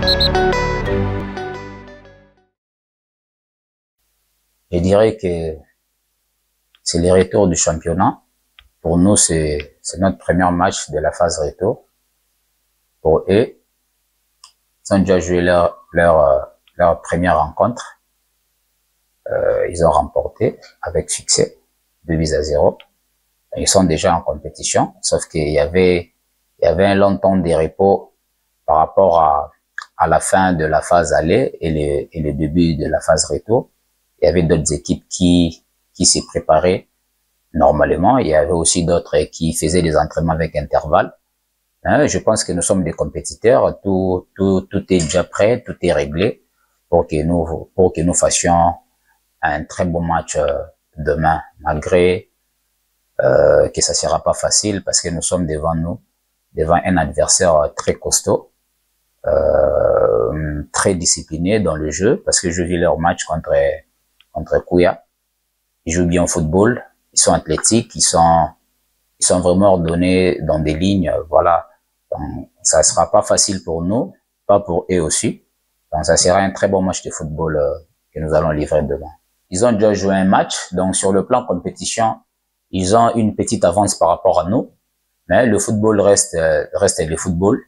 Je dirais que c'est les retours du championnat. Pour nous, c'est notre premier match de la phase retour. Pour eux, ils ont déjà joué leur première rencontre. Ils ont remporté avec succès 2-0. Ils sont déjà en compétition, sauf qu'il y avait un long temps de repos par rapport à la fin de la phase aller et le début de la phase retour. Il y avait d'autres équipes qui s'y préparaient normalement. Il y avait aussi d'autres qui faisaient des entraînements avec intervalle. Je pense que nous sommes des compétiteurs. Tout est déjà prêt, tout est réglé pour que nous fassions un très bon match demain, malgré que ça sera pas facile parce que nous sommes devant un adversaire très costaud, très discipliné dans le jeu, parce que je vis leur match contre Kouya. Ils jouent bien au football, ils sont athlétiques, ils sont vraiment ordonnés dans des lignes, voilà. Donc, ça sera pas facile pour nous, pas pour eux aussi. Donc, ça sera un très bon match de football que nous allons livrer demain. Ils ont déjà joué un match, donc sur le plan compétition, ils ont une petite avance par rapport à nous, mais le football reste le football.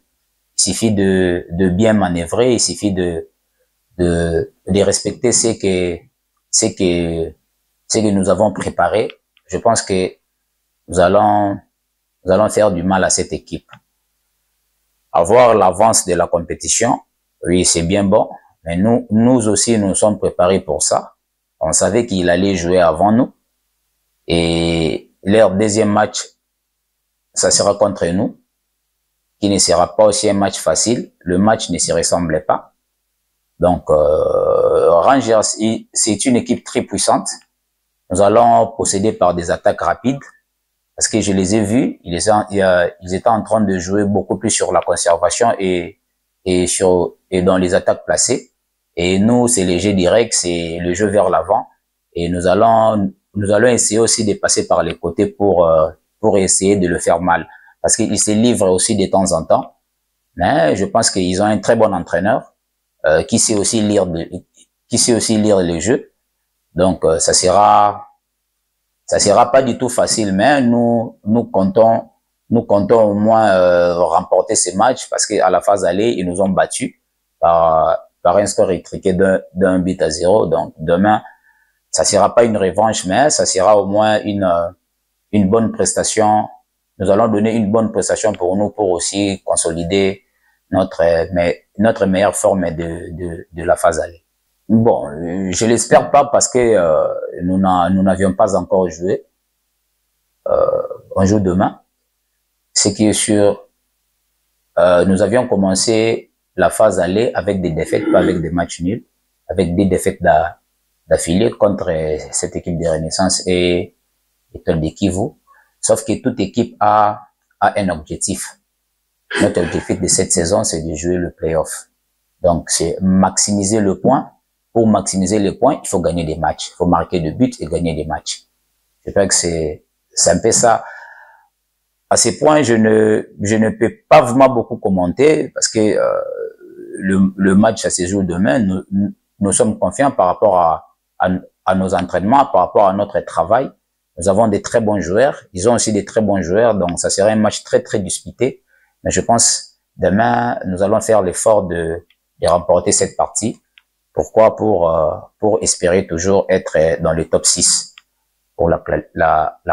Il suffit de bien manœuvrer, il suffit de respecter ce que nous avons préparé. Je pense que nous allons faire du mal à cette équipe. Avoir l'avance de la compétition, oui, c'est bien bon, mais nous aussi, nous sommes préparés pour ça. On savait qu'il allait jouer avant nous. Et leur deuxième match, ça sera contre nous, qui ne sera pas aussi un match facile. Le match ne se ressemblait pas. Donc, Rangers, c'est une équipe très puissante. Nous allons procéder par des attaques rapides, parce que je les ai vus, ils étaient en train de jouer beaucoup plus sur la conservation et dans les attaques placées. Et nous, c'est les jeux directs, c'est le jeu vers l'avant. Et nous allons essayer aussi de passer par les côtés pour essayer de le faire mal. Parce qu'ils se livrent aussi de temps en temps. Mais je pense qu'ils ont un très bon entraîneur, qui sait aussi lire les jeux. Donc, ça sera pas du tout facile, mais nous comptons au moins remporter ces matchs parce qu'à la phase aller, ils nous ont battus par un score étriqué d'un but à 0. Donc, demain, ça sera pas une revanche, mais ça sera au moins une bonne prestation. Nous allons donner une bonne prestation pour nous, pour aussi consolider notre meilleure forme de la phase aller. Bon, je l'espère pas parce que nous n'avions pas encore joué. On joue demain. Ce qui est sûr, nous avions commencé la phase aller avec des défaites, pas avec des matchs nuls, avec des défaites d'affilée contre cette équipe de Renaissance et Étoile de Kivu. Sauf que toute équipe a un objectif. Notre objectif de cette saison, c'est de jouer le play-off. Donc, c'est maximiser le point. Pour maximiser les points, il faut gagner des matchs. Il faut marquer des buts et gagner des matchs. Je crois que c'est un peu ça. À ces points, je ne peux pas vraiment beaucoup commenter parce que le match, ça se joue demain. Nous sommes confiants par rapport à nos entraînements, par rapport à notre travail. Nous avons des très bons joueurs. Ils ont aussi des très bons joueurs. Donc, ça sera un match très, très disputé. Mais je pense, demain, nous allons faire l'effort de remporter cette partie. Pourquoi? Pour espérer toujours être dans le top 6 pour la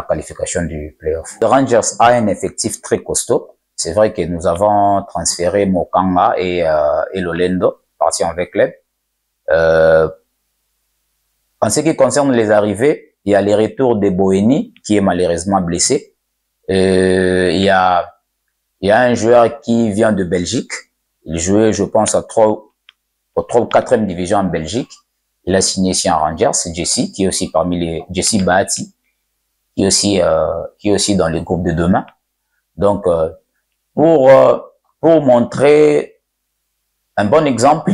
qualification du playoff. Le Rangers a un effectif très costaud. C'est vrai que nous avons transféré Mokanga et Lolendo, partis en club. En ce qui concerne les arrivées, il y a les retours de Boeni, qui est malheureusement blessé. Il y a un joueur qui vient de Belgique. Il jouait, je pense, au 3 ou 4e division en Belgique. Il a signé ici en Rangers, Jesse, qui est aussi Jesse Bahati, qui est aussi dans le groupe de demain. Donc, pour montrer un bon exemple,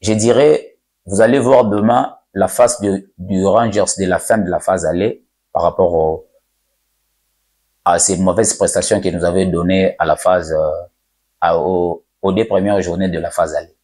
je dirais, vous allez voir demain la face du Rangers de la fin de la phase aller par rapport à ces mauvaises prestations que nous avaient données à la phase, aux 2 premières journées de la phase aller.